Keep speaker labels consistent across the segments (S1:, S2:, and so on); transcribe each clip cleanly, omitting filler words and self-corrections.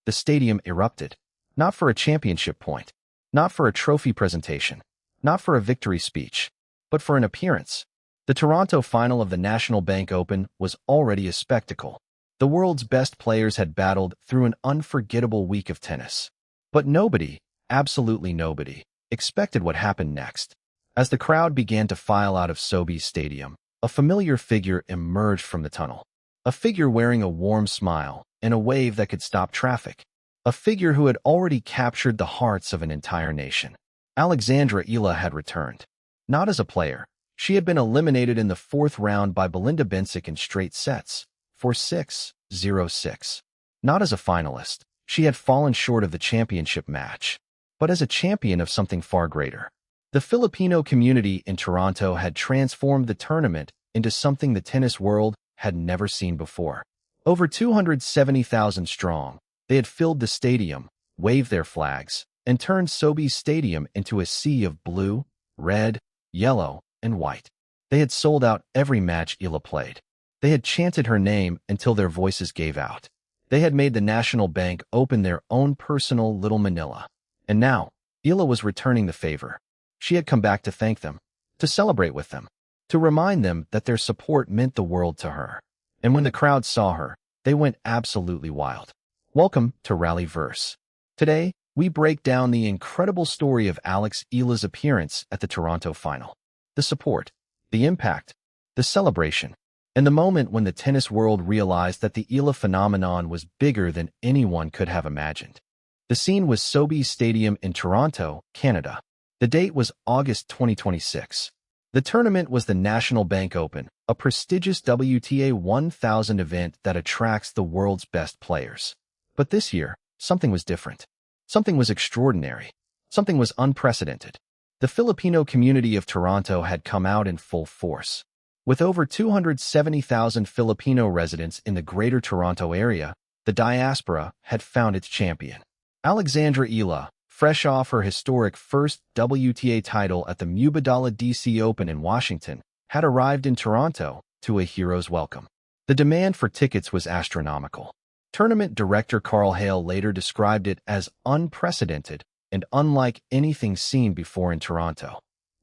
S1: the stadium erupted. Not for a championship point, not for a trophy presentation, not for a victory speech, but for an appearance. The Toronto final of the National Bank Open was already a spectacle. The world's best players had battled through an unforgettable week of tennis. But nobody, absolutely nobody, expected what happened next. As the crowd began to file out of Sobeys Stadium, a familiar figure emerged from the tunnel. A figure wearing a warm smile and a wave that could stop traffic. A figure who had already captured the hearts of an entire nation. Alexandra Eala had returned. Not as a player. She had been eliminated in the fourth round by Belinda Bencic in straight sets, 4-6, 0-6. Not as a finalist. She had fallen short of the championship match, but as a champion of something far greater. The Filipino community in Toronto had transformed the tournament into something the tennis world had never seen before. Over 270,000 strong, they had filled the stadium, waved their flags, and turned Sobeys Stadium into a sea of blue, red, yellow, and white. They had sold out every match Eala played. They had chanted her name until their voices gave out. They had made the National Bank Open their own personal little Manila. And now, Eala was returning the favor. She had come back to thank them, to celebrate with them, to remind them that their support meant the world to her. And when the crowd saw her, they went absolutely wild. Welcome to RallyVerse. Today, we break down the incredible story of Eala's appearance at the Toronto final. The support, the impact, the celebration, and the moment when the tennis world realized that the Eala phenomenon was bigger than anyone could have imagined. The scene was Sobeys Stadium in Toronto, Canada. The date was August 2026. The tournament was the National Bank Open, a prestigious WTA 1000 event that attracts the world's best players. But this year, something was different. Something was extraordinary. Something was unprecedented. The Filipino community of Toronto had come out in full force. With over 270,000 Filipino residents in the Greater Toronto area, the diaspora had found its champion. Alexandra Eala, fresh off her historic first WTA title at the Mubadala DC Open in Washington, had arrived in Toronto to a hero's welcome. The demand for tickets was astronomical. Tournament director Carl Hale later described it as unprecedented and unlike anything seen before in Toronto.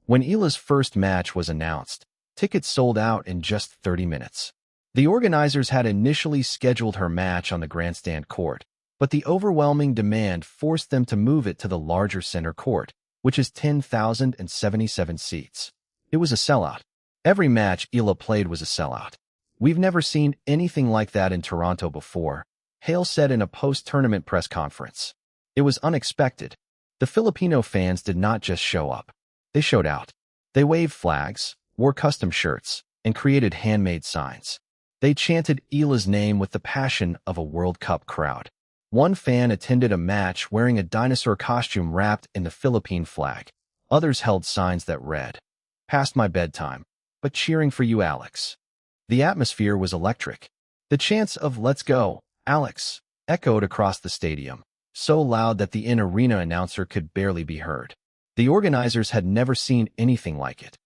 S1: When Eala's first match was announced, tickets sold out in just 30 minutes. The organizers had initially scheduled her match on the grandstand court, but the overwhelming demand forced them to move it to the larger center court, which is 10,077 seats. It was a sellout. Every match Eala played was a sellout. We've never seen anything like that in Toronto before, Hale said in a post-tournament press conference. It was unexpected. The Filipino fans did not just show up. They showed out. They waved flags, wore custom shirts, and created handmade signs. They chanted Eala's name with the passion of a World Cup crowd. One fan attended a match wearing a dinosaur costume wrapped in the Philippine flag. Others held signs that read, "Past my bedtime, but cheering for you, Alex." The atmosphere was electric. The chants of "Let's go, Alex," echoed across the stadium, so loud that the in-arena announcer could barely be heard. The organizers had never seen anything like it.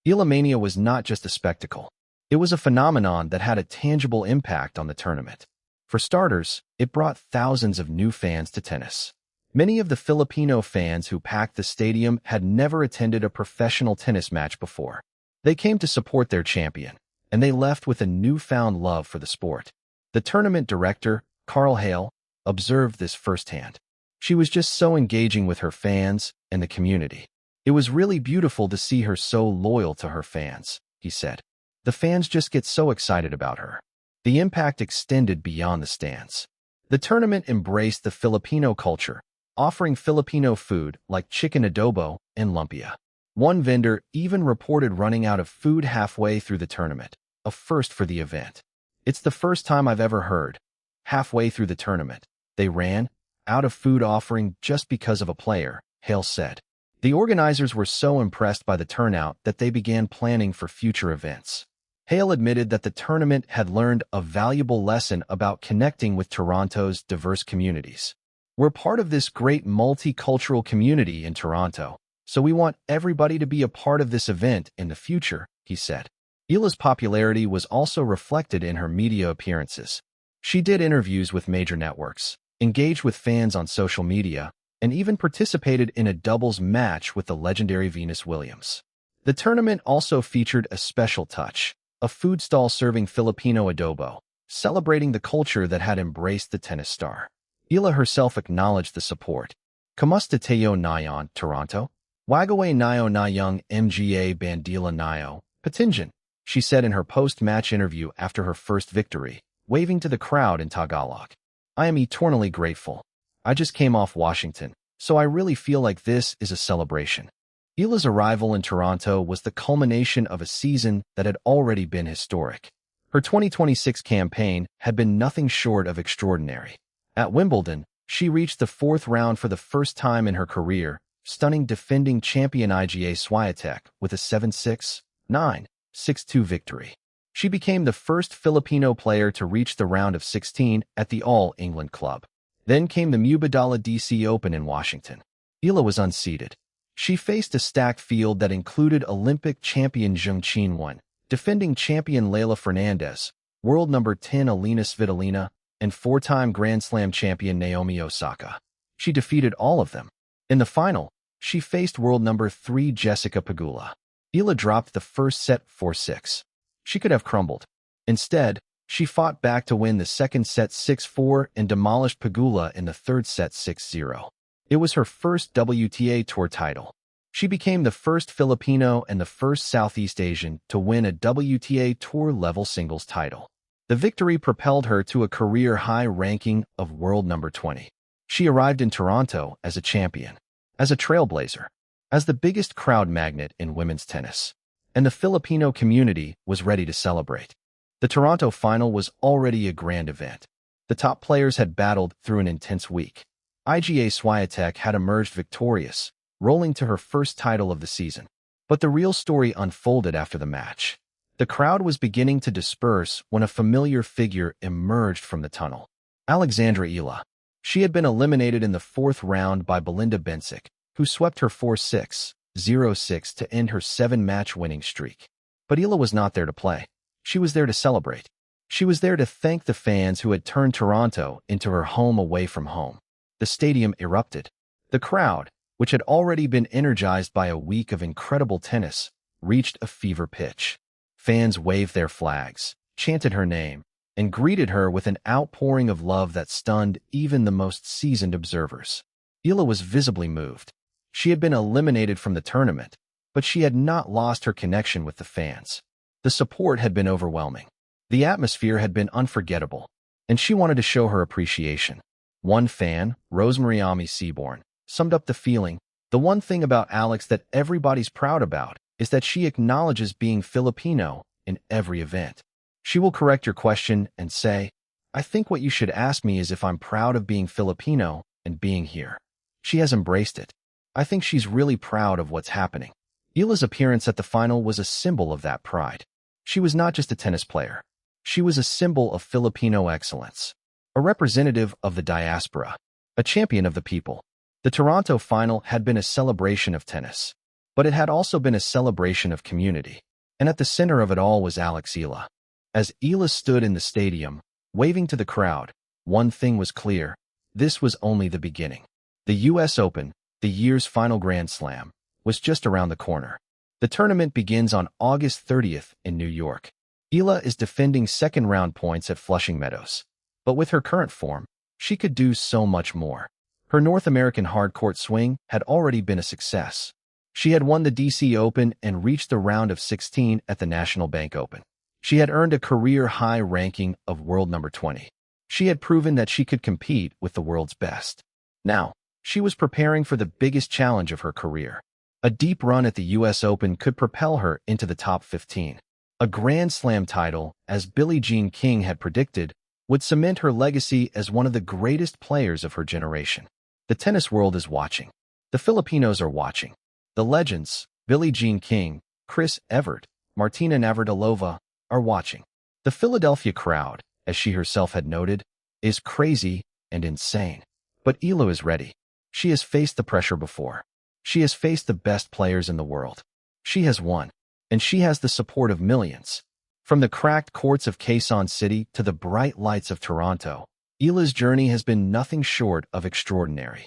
S1: Eala Mania was not just a spectacle. It was a phenomenon that had a tangible impact on the tournament. For starters, it brought thousands of new fans to tennis. Many of the Filipino fans who packed the stadium had never attended a professional tennis match before. They came to support their champion, and they left with a newfound love for the sport. The tournament director, Carl Hale, observed this firsthand. She was just so engaging with her fans and the community. It was really beautiful to see her so loyal to her fans, he said. The fans just get so excited about her. The impact extended beyond the stands. The tournament embraced the Filipino culture, offering Filipino food like chicken adobo and lumpia. One vendor even reported running out of food halfway through the tournament, a first for the event. "It's the first time I've ever heard. Halfway through the tournament, they ran out of food offering just because of a player," Hale said. The organizers were so impressed by the turnout that they began planning for future events. Hale admitted that the tournament had learned a valuable lesson about connecting with Toronto's diverse communities. "We're part of this great multicultural community in Toronto, so we want everybody to be a part of this event in the future," he said. Eala's popularity was also reflected in her media appearances. She did interviews with major networks, engaged with fans on social media, and even participated in a doubles match with the legendary Venus Williams. The tournament also featured a special touch, a food stall serving Filipino adobo, celebrating the culture that had embraced the tennis star. Eala herself acknowledged the support. Kamusta tayo ngayon, Toronto? Wagawa nayo na yung mga bandila nayo, Patinjan, she said in her post-match interview after her first victory, waving to the crowd in Tagalog. I am eternally grateful. I just came off Washington, so I really feel like this is a celebration. Eala's arrival in Toronto was the culmination of a season that had already been historic. Her 2026 campaign had been nothing short of extraordinary. At Wimbledon, she reached the fourth round for the first time in her career, stunning defending champion Iga Swiatek with a 7-6, 9, 6-2 victory. She became the first Filipino player to reach the round of 16 at the All-England Club. Then came the Mubadala DC Open in Washington. Eala was unseeded. She faced a stacked field that included Olympic champion Zheng Qinwen, defending champion Leylah Fernandez, world number 10 Alina Svitolina, and four-time Grand Slam champion Naomi Osaka. She defeated all of them. In the final, she faced world number 3 Jessica Pegula. Eala dropped the first set 4-6. She could have crumbled. Instead, she fought back to win the second set 6-4 and demolished Pegula in the third set 6-0. It was her first WTA Tour title. She became the first Filipino and the first Southeast Asian to win a WTA Tour-level singles title. The victory propelled her to a career-high ranking of world number 20. She arrived in Toronto as a champion, as a trailblazer, as the biggest crowd magnet in women's tennis, and the Filipino community was ready to celebrate. The Toronto final was already a grand event. The top players had battled through an intense week. Iga Swiatek had emerged victorious, rolling to her first title of the season. But the real story unfolded after the match. The crowd was beginning to disperse when a familiar figure emerged from the tunnel. Alexandra Eala. She had been eliminated in the fourth round by Belinda Bencic, who swept her 4-6, 0-6 to end her 7-match winning streak. But Eala was not there to play. She was there to celebrate. She was there to thank the fans who had turned Toronto into her home away from home. The stadium erupted. The crowd, which had already been energized by a week of incredible tennis, reached a fever pitch. Fans waved their flags, chanted her name, and greeted her with an outpouring of love that stunned even the most seasoned observers. Eala was visibly moved. She had been eliminated from the tournament, but she had not lost her connection with the fans. The support had been overwhelming. The atmosphere had been unforgettable, and she wanted to show her appreciation. One fan, Rosemary Ami Seaborn, summed up the feeling. The one thing about Alex that everybody's proud about is that she acknowledges being Filipino in every event. She will correct your question and say, I think what you should ask me is if I'm proud of being Filipino and being here. She has embraced it. I think she's really proud of what's happening. Eala's appearance at the final was a symbol of that pride. She was not just a tennis player. She was a symbol of Filipino excellence, a representative of the diaspora, a champion of the people. The Toronto final had been a celebration of tennis, but it had also been a celebration of community. And at the center of it all was Alex Eala. As Eala stood in the stadium, waving to the crowd, one thing was clear. This was only the beginning. The U.S. Open, the year's final Grand Slam, was just around the corner. The tournament begins on August 30th in New York. Eala is defending second-round points at Flushing Meadows. But with her current form, she could do so much more. Her North American hard-court swing had already been a success. She had won the DC Open and reached the round of 16 at the National Bank Open. She had earned a career-high ranking of world number 20. She had proven that she could compete with the world's best. Now, she was preparing for the biggest challenge of her career. A deep run at the U.S. Open could propel her into the top 15. A Grand Slam title, as Billie Jean King had predicted, would cement her legacy as one of the greatest players of her generation. The tennis world is watching. The Filipinos are watching. The legends, Billie Jean King, Chris Evert, Martina Navratilova, are watching. The Philadelphia crowd, as she herself had noted, is crazy and insane. But Eala is ready. She has faced the pressure before. She has faced the best players in the world. She has won, and she has the support of millions. From the cracked courts of Quezon City to the bright lights of Toronto, Eala's journey has been nothing short of extraordinary.